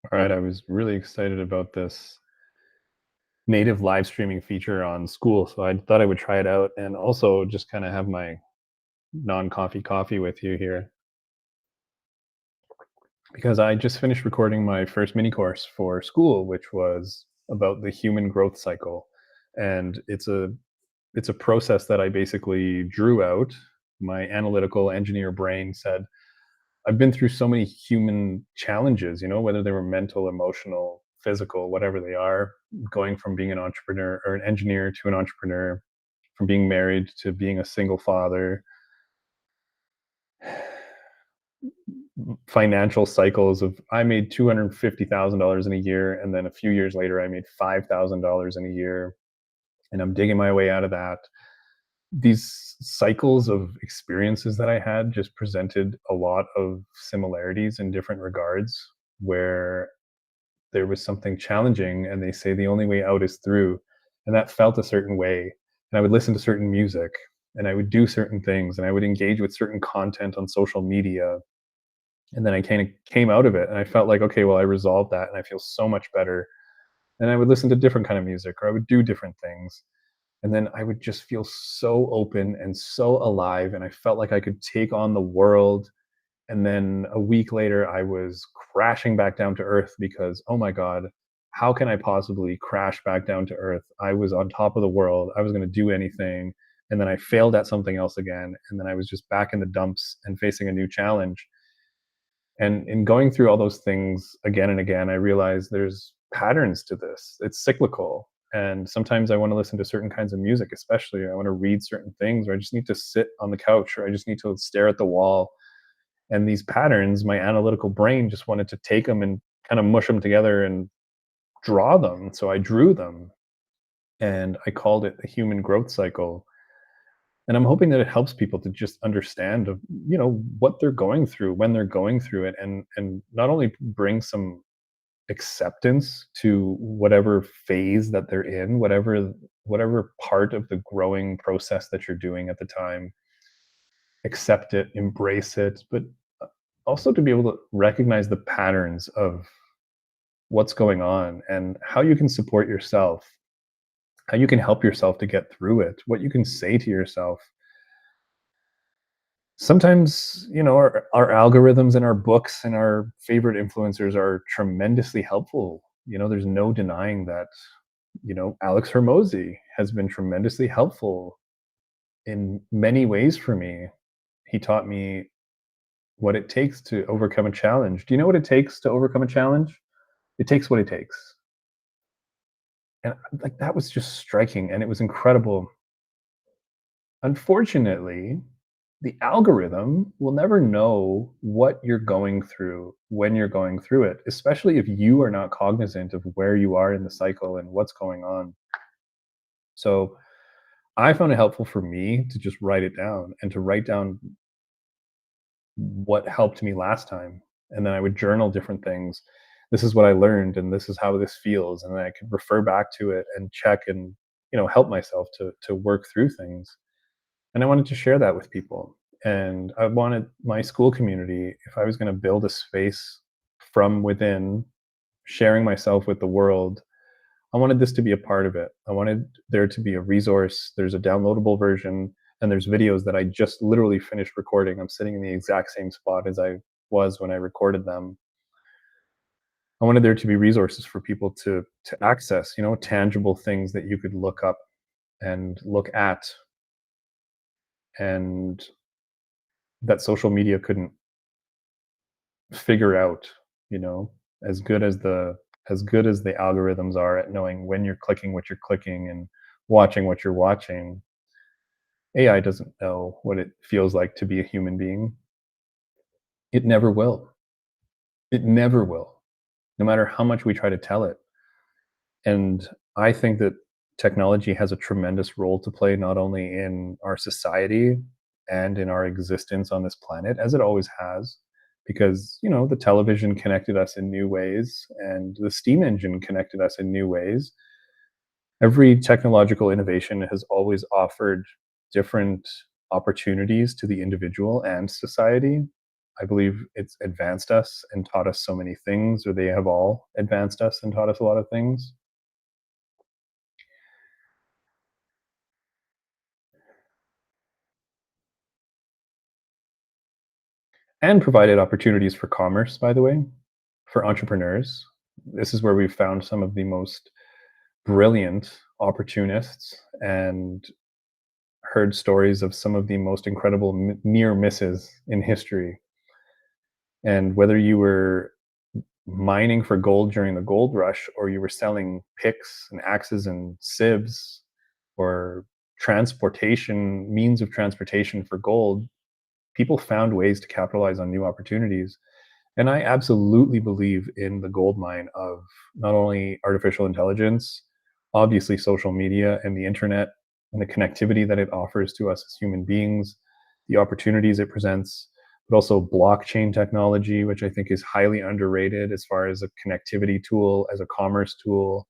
All right, I was really excited about this native live streaming feature on Skool, so I thought I would try it out and also just kind of have my non-coffee coffee with you here because I just finished recording my first mini course for Skool, which was about the human growth cycle, and it's a process that I basically drew out. My analytical engineer brain said, I've been through so many human challenges, whether they were mental, emotional, physical, whatever they are, going from being an entrepreneur or an engineer to an entrepreneur, from being married to being a single father, financial cycles of I made $250,000 in a year. And then a few years later, I made $5,000 in a year. And I'm digging my way out of that. These cycles of experiences that I had just presented a lot of similarities in different regards where there was something challenging and they say the only way out is through, and that felt a certain way. And I would listen to certain music and I would do certain things and I would engage with certain content on social media, and then I kind of came out of it and I felt like, okay, well, I resolved that and I feel so much better. And I would listen to different kind of music or I would do different things, and then I would just feel so open and so alive, and I felt like I could take on the world. And then a week later, I was crashing back down to earth because, oh my God, how can I possibly crash back down to earth? I was on top of the world. I was going to do anything. And then I failed at something else again. And then I was just back in the dumps and facing a new challenge. And in going through all those things again and again, I realized there's patterns to this. It's cyclical. And sometimes I want to listen to certain kinds of music, especially. I want to read certain things, or I just need to sit on the couch, or I just need to stare at the wall. And these patterns, my analytical brain just wanted to take them and kind of mush them together and draw them. So I drew them and I called it the human growth cycle. And I'm hoping that it helps people to just understand of, what they're going through when they're going through it, and not only bring some acceptance to whatever phase that they're in, whatever part of the growing process that you're doing at the time. Accept it, embrace it, but also to be able to recognize the patterns of what's going on and how you can support yourself, how you can help yourself to get through it, what you can say to yourself. Sometimes, our algorithms and our books and our favorite influencers are tremendously helpful. There's no denying that. Alex Hermosi has been tremendously helpful in many ways for me. He taught me what it takes to overcome a challenge. Do you know what it takes to overcome a challenge? It takes what it takes. And like that was just striking and it was incredible. Unfortunately, the algorithm will never know what you're going through when you're going through it, especially if you are not cognizant of where you are in the cycle and what's going on. So I found it helpful for me to just write it down and to write down what helped me last time. And then I would journal different things. This is what I learned and this is how this feels. And then I could refer back to it and check and, help myself to work through things. And I wanted to share that with people. And I wanted my Skool community, if I was going to build a space from within, sharing myself with the world, I wanted this to be a part of it. I wanted there to be a resource. There's a downloadable version, and there's videos that I just literally finished recording. I'm sitting in the exact same spot as I was when I recorded them. I wanted there to be resources for people to access, tangible things that you could look up and look at, and that social media couldn't figure out, you know, as good as the algorithms are at knowing when you're clicking what you're clicking and watching what you're watching. AI doesn't know what it feels like to be a human being. It never will. It never will, no matter how much we try to tell it. And I think that technology has a tremendous role to play, not only in our society and in our existence on this planet, as it always has, because, the television connected us in new ways and the steam engine connected us in new ways. Every technological innovation has always offered different opportunities to the individual and society. I believe it's advanced us and taught us so many things, or they have all advanced us and taught us a lot of things. And provided opportunities for commerce, by the way, for entrepreneurs. This is where we've found some of the most brilliant opportunists and heard stories of some of the most incredible near misses in history. And whether you were mining for gold during the gold rush or you were selling picks and axes and sieves or transportation means of transportation for gold, people found ways to capitalize on new opportunities. And I absolutely believe in the gold mine of not only artificial intelligence, obviously social media and the internet and the connectivity that it offers to us as human beings, the opportunities it presents, but also blockchain technology, which I think is highly underrated as far as a connectivity tool, as a commerce tool,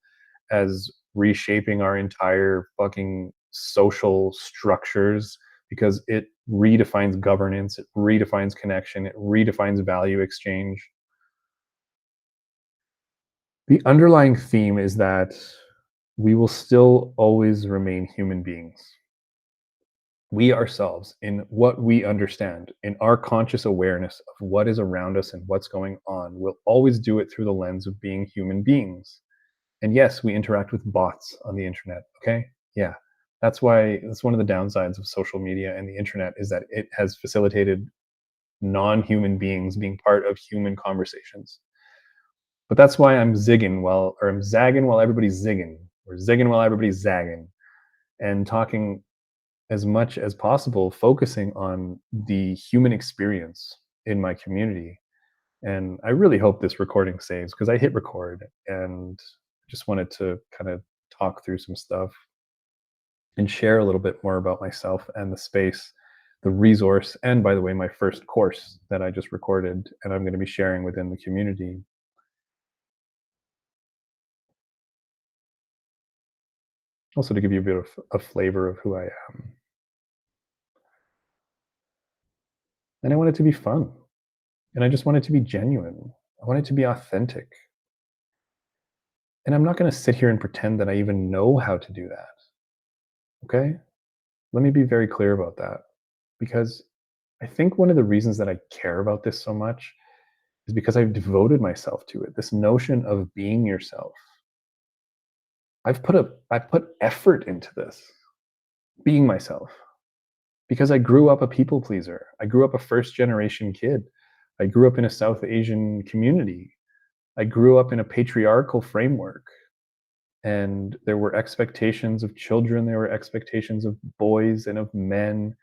as reshaping our entire fucking social structures because it redefines governance, it redefines connection, it redefines value exchange. The underlying theme is that we will still always remain human beings. We ourselves, in what we understand, in our conscious awareness of what is around us and what's going on, will always do it through the lens of being human beings. And yes, we interact with bots on the internet. Okay. Yeah. That's one of the downsides of social media and the internet is that it has facilitated non-human beings being part of human conversations. But that's why I'm zagging while everybody's zigging, or zigging while everybody's zagging, and talking as much as possible, focusing on the human experience in my community. And I really hope this recording saves because I hit record and just wanted to kind of talk through some stuff and share a little bit more about myself and the space, the resource, and by the way, my first course that I just recorded and I'm going to be sharing within the community. Also, to give you a bit of a flavor of who I am. And I want it to be fun. And I just want it to be genuine. I want it to be authentic. And I'm not going to sit here and pretend that I even know how to do that. Okay. Let me be very clear about that because I think one of the reasons that I care about this so much is because I've devoted myself to it. This notion of being yourself. I've put effort into this, being myself, because I grew up a people pleaser. I grew up a first generation kid. I grew up in a South Asian community. I grew up in a patriarchal framework. And there were expectations of children, there were expectations of boys and of men.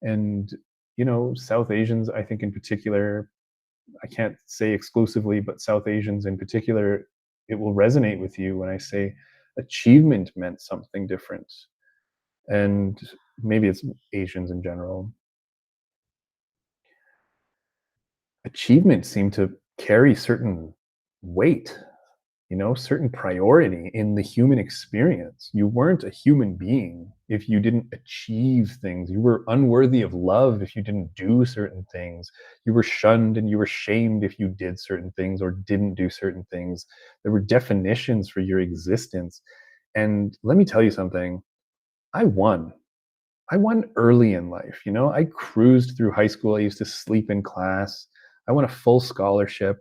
And, South Asians, I think in particular, I can't say exclusively, but South Asians in particular, it will resonate with you when I say achievement meant something different. And maybe it's Asians in general. Achievement seemed to carry certain weight, certain priority in the human experience. You weren't a human being if you didn't achieve things. You were unworthy of love if you didn't do certain things. You were shunned and you were shamed if you did certain things or didn't do certain things. There were definitions for your existence. And let me tell you something, I won. I won early in life. I cruised through high school. I used to sleep in class. I won a full scholarship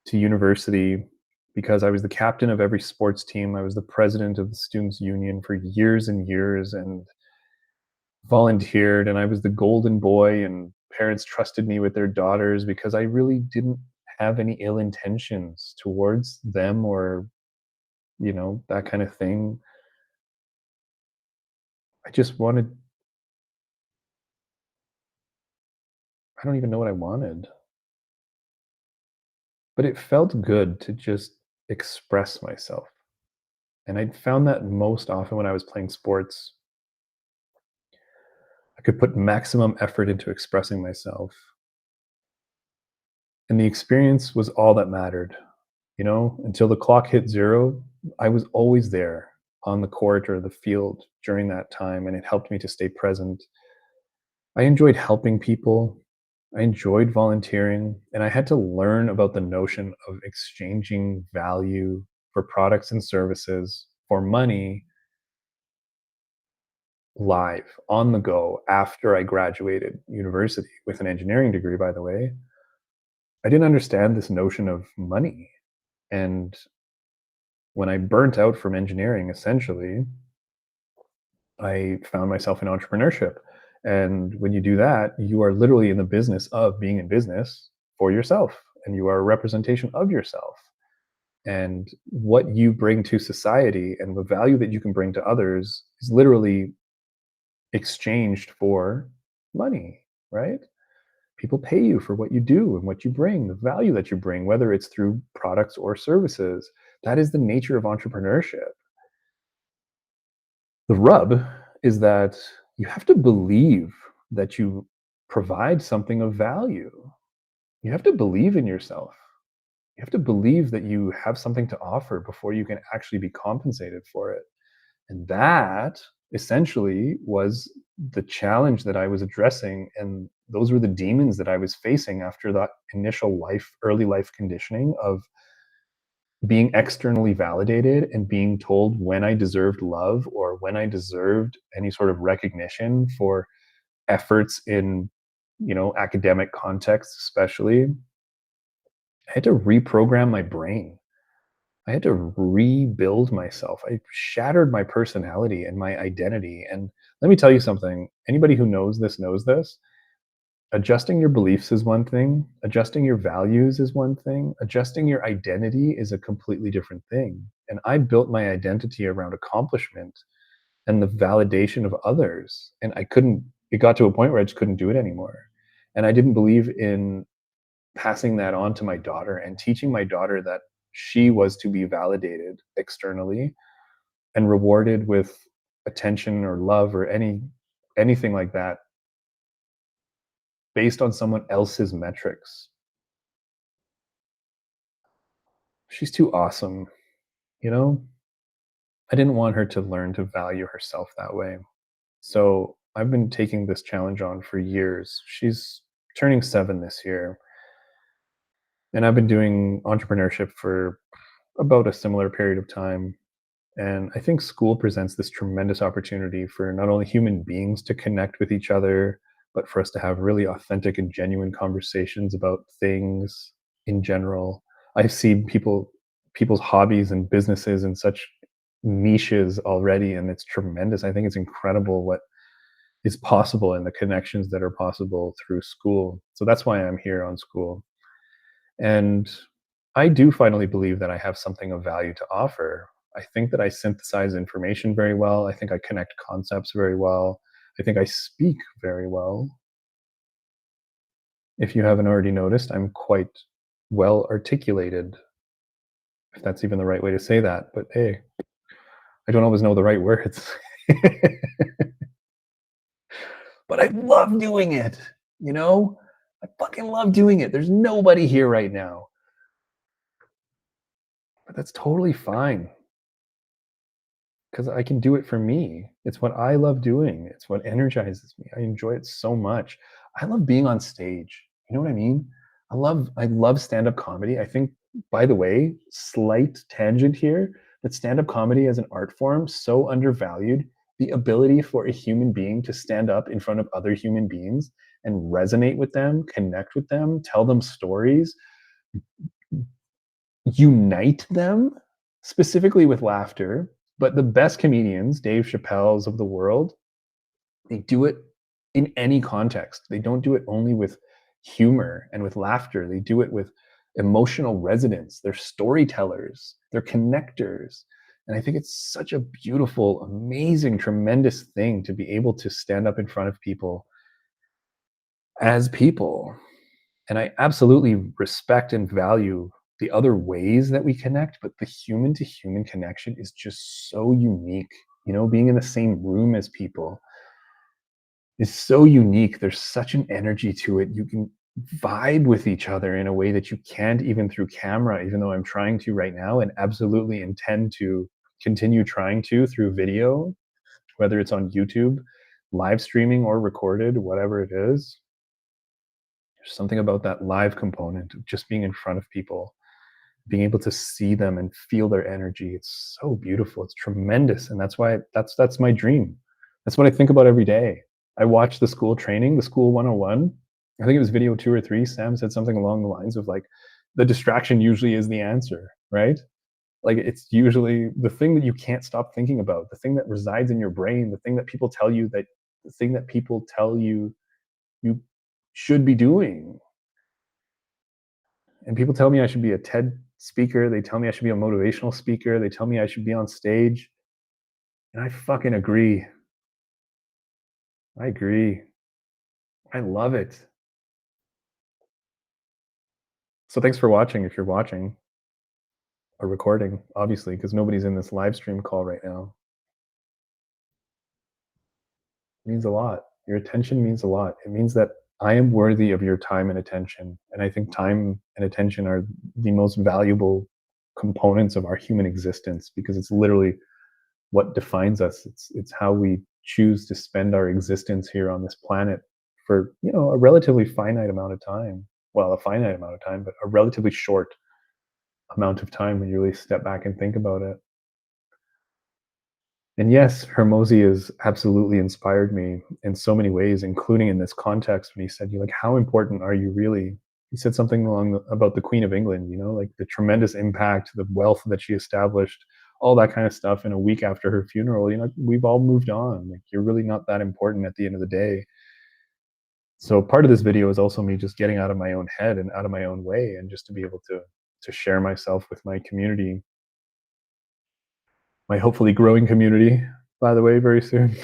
to university because I was the captain of every sports team. I was the president of the students union for years and years and volunteered, and I was the golden boy, and parents trusted me with their daughters because I really didn't have any ill intentions towards them or, that kind of thing. I just wanted, I don't even know what I wanted, but it felt good to just express myself. And I found that most often when I was playing sports, I could put maximum effort into expressing myself. And the experience was all that mattered. Until the clock hit zero, I was always there on the court or the field during that time, and it helped me to stay present. I enjoyed helping people. I enjoyed volunteering, and I had to learn about the notion of exchanging value for products and services for money live, on the go, after I graduated university with an engineering degree, by the way. I didn't understand this notion of money. And when I burnt out from engineering, essentially, I found myself in entrepreneurship. And when you do that, you are literally in the business of being in business for yourself, and you are a representation of yourself. And what you bring to society and the value that you can bring to others is literally exchanged for money, right? People pay you for what you do and what you bring, the value that you bring, whether it's through products or services. That is the nature of entrepreneurship. The rub is that you have to believe that you provide something of value. You have to believe in yourself. You have to believe that you have something to offer before you can actually be compensated for it. And that essentially was the challenge that I was addressing. And those were the demons that I was facing after that initial early life conditioning of being externally validated and being told when I deserved love or when I deserved any sort of recognition for efforts in, academic contexts, especially. I had to reprogram my brain. I had to rebuild myself. I shattered my personality and my identity. And let me tell you something, anybody who knows this knows this. Adjusting your beliefs is one thing, adjusting your values is one thing, adjusting your identity is a completely different thing. And I built my identity around accomplishment and the validation of others. And it got to a point where I just couldn't do it anymore. And I didn't believe in passing that on to my daughter and teaching my daughter that she was to be validated externally and rewarded with attention or love or anything like that based on someone else's metrics. She's too awesome, you know? I didn't want her to learn to value herself that way. So I've been taking this challenge on for years. She's turning 7 this year. And I've been doing entrepreneurship for about a similar period of time. And I think Skool presents this tremendous opportunity for not only human beings to connect with each other, but for us to have really authentic and genuine conversations about things in general. I've seen people's hobbies and businesses in such niches already, and it's tremendous. I think it's incredible what is possible and the connections that are possible through Skool. So that's why I'm here on Skool. And I do finally believe that I have something of value to offer. I think that I synthesize information very well. I think I connect concepts very well. I think I speak very well. If you haven't already noticed, I'm quite well articulated, if that's even the right way to say that. But hey, I don't always know the right words. But I love doing it, you know? I fucking love doing it. There's nobody here right now. But that's totally fine. Because I can do it for me. It's what I love doing. It's what energizes me. I enjoy it so much. I love being on stage. You know what I mean? I love stand-up comedy. I think, by the way, slight tangent here, that stand-up comedy as an art form, so undervalued. The ability for a human being to stand up in front of other human beings and resonate with them, connect with them, tell them stories, unite them, specifically with laughter. But the best comedians, Dave Chappelle's of the world, they do it in any context. They don't do it only with humor and with laughter. They do it with emotional resonance. They're storytellers, they're connectors. And I think it's such a beautiful, amazing, tremendous thing to be able to stand up in front of people as people. And I absolutely respect and value the other ways that we connect, but the human to human connection is just so unique. Being in the same room as people is so unique. There's such an energy to it. You can vibe with each other in a way that you can't even through camera, even though I'm trying to right now and absolutely intend to continue trying to through video, whether it's on YouTube, live streaming or recorded, whatever it is. There's something about that live component of just being in front of people, being able to see them and feel their energy. It's so beautiful. It's tremendous. And that's why that's my dream. That's what I think about every day. I watched the Skool training, the Skool 101. I think it was video 2 or 3. Sam said something along the lines of like, the distraction usually is the answer, right? Like it's usually the thing that you can't stop thinking about, the thing that resides in your brain, the thing that people tell you that the thing that people tell you you should be doing. And people tell me I should be a TED speaker. They tell me I should be a motivational speaker. They tell me I should be on stage. And I fucking agree. I agree. I love it. So thanks for watching if you're watching or recording, obviously, because nobody's in this live stream call right now. It means a lot. Your attention means a lot. It means that I am worthy of your time and attention. And I think time and attention are the most valuable components of our human existence because it's literally what defines us. It's how we choose to spend our existence here on this planet for, a relatively finite amount of time. Well, a finite amount of time, but a relatively short amount of time when you really step back and think about it. And yes, Hermosi has absolutely inspired me in so many ways, including in this context when he said, "You like, how important are you really?" He said something about the Queen of England, like the tremendous impact, the wealth that she established, all that kind of stuff. In a week after her funeral, we've all moved on. Like, you're really not that important at the end of the day. So part of this video is also me just getting out of my own head and out of my own way, and just to be able to share myself with my community, my hopefully growing community, by the way, very soon.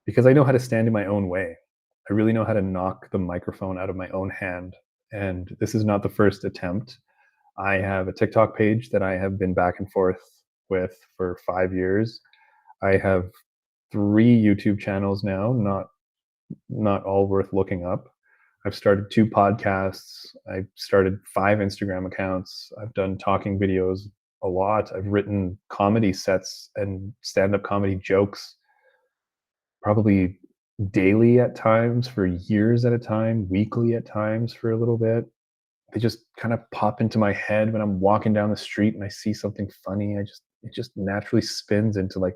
Because I know how to stand in my own way. I really know how to knock the microphone out of my own hand. And this is not the first attempt. I have a TikTok page that I have been back and forth with for 5 years. I have 3 YouTube channels now, not all worth looking up. I've started 2 podcasts. I've started 5 Instagram accounts. I've done talking videos a lot. I've written comedy sets and stand-up comedy jokes probably daily at times for years at a time, weekly at times for a little bit. They just kind of pop into my head when I'm walking down the street and I see something funny. It just naturally spins into like,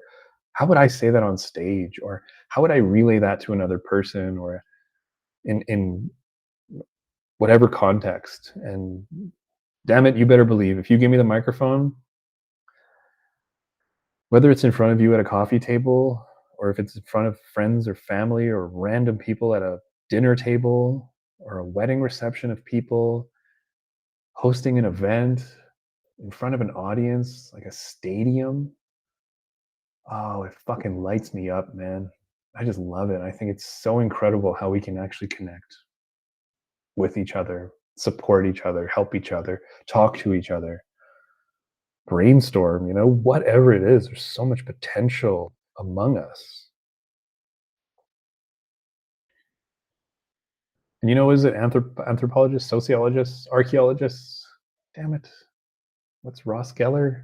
how would I say that on stage? Or how would I relay that to another person, or in whatever context? And damn it, you better believe if you give me the microphone, whether it's in front of you at a coffee table, or if it's in front of friends or family or random people at a dinner table, or a wedding reception of people, hosting an event in front of an audience, like a stadium. Oh, it fucking lights me up, man. I just love it. I think it's so incredible how we can actually connect with each other, support each other, help each other, talk to each other, brainstorm, whatever it is. There's so much potential among us. And is it anthropologists, sociologists, archaeologists? Damn it. What's Ross Geller?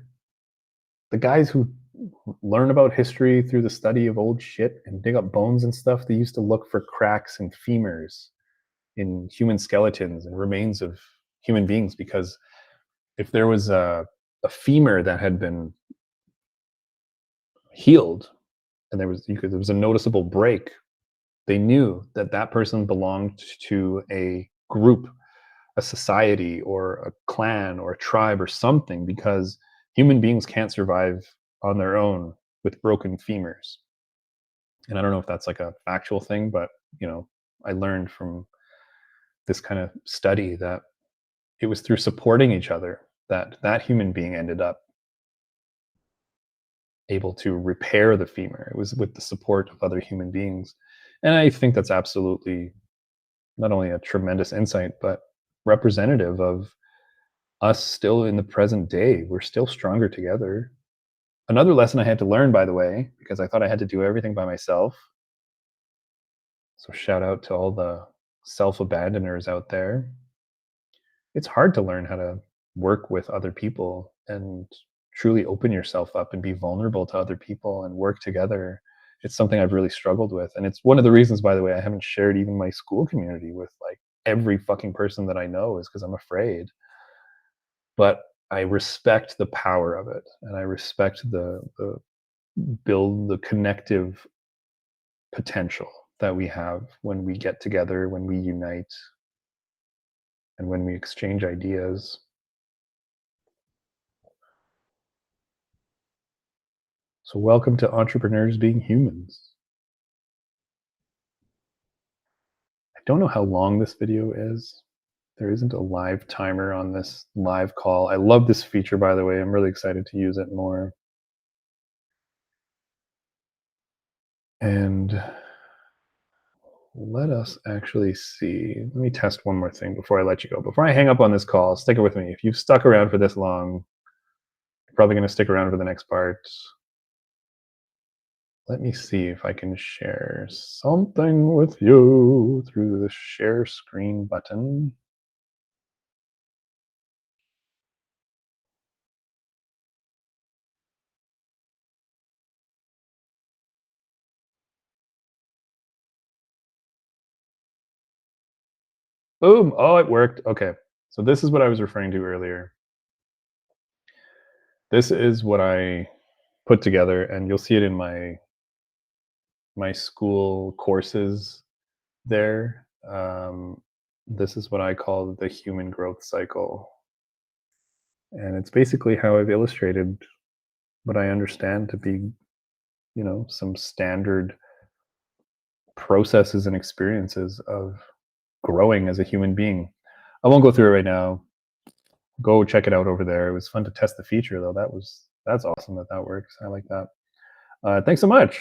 The guys who learn about history through the study of old shit and dig up bones and stuff, they used to look for cracks and femurs in human skeletons and remains of human beings, because if there was a femur that had been healed and there was a noticeable break, they knew that that person belonged to a group, a society, or a clan, or a tribe, or something, because human beings can't survive on their own with broken femurs. And I don't know if that's like a factual thing, but I learned from this kind of study that it was through supporting each other that that human being ended up able to repair the femur. It was with the support of other human beings. And I think that's absolutely not only a tremendous insight, but representative of us still in the present day. We're still stronger together. Another lesson I had to learn, by the way, because I thought I had to do everything by myself. So shout out to all the self-abandoners out there. It's hard to learn how to work with other people and truly open yourself up and be vulnerable to other people and work together it's something I've really struggled with. And it's one of the reasons, by the way, I haven't shared even my Skool community with like every fucking person that I know, is because I'm afraid. But I respect the power of it, and I respect the build the connective potential that we have when we get together, when we unite, and when we exchange ideas. So, welcome to Entrepreneurs Being Humans. I don't know how long this video is. There isn't a live timer on this live call. I love this feature, by the way. I'm really excited to use it more. And let us actually see. Let me test one more thing before I let you go. Before I hang up on this call, stick it with me. If you've stuck around for this long, you're probably going to stick around for the next part. Let me see if I can share something with you through the share screen button. Boom. Oh, it worked. Okay. So this is what I was referring to earlier. This is what I put together, and you'll see it in my Skool courses there. This is what I call the human growth cycle. And it's basically how I've illustrated what I understand to be, some standard processes and experiences of growing as a human being. I won't go through it right now. Go check it out over there. It was fun to test the feature though. That's awesome that works. I like that. Thanks so much.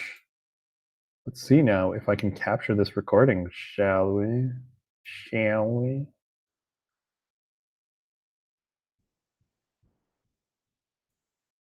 Let's see now if I can capture this recording, shall we? Shall we?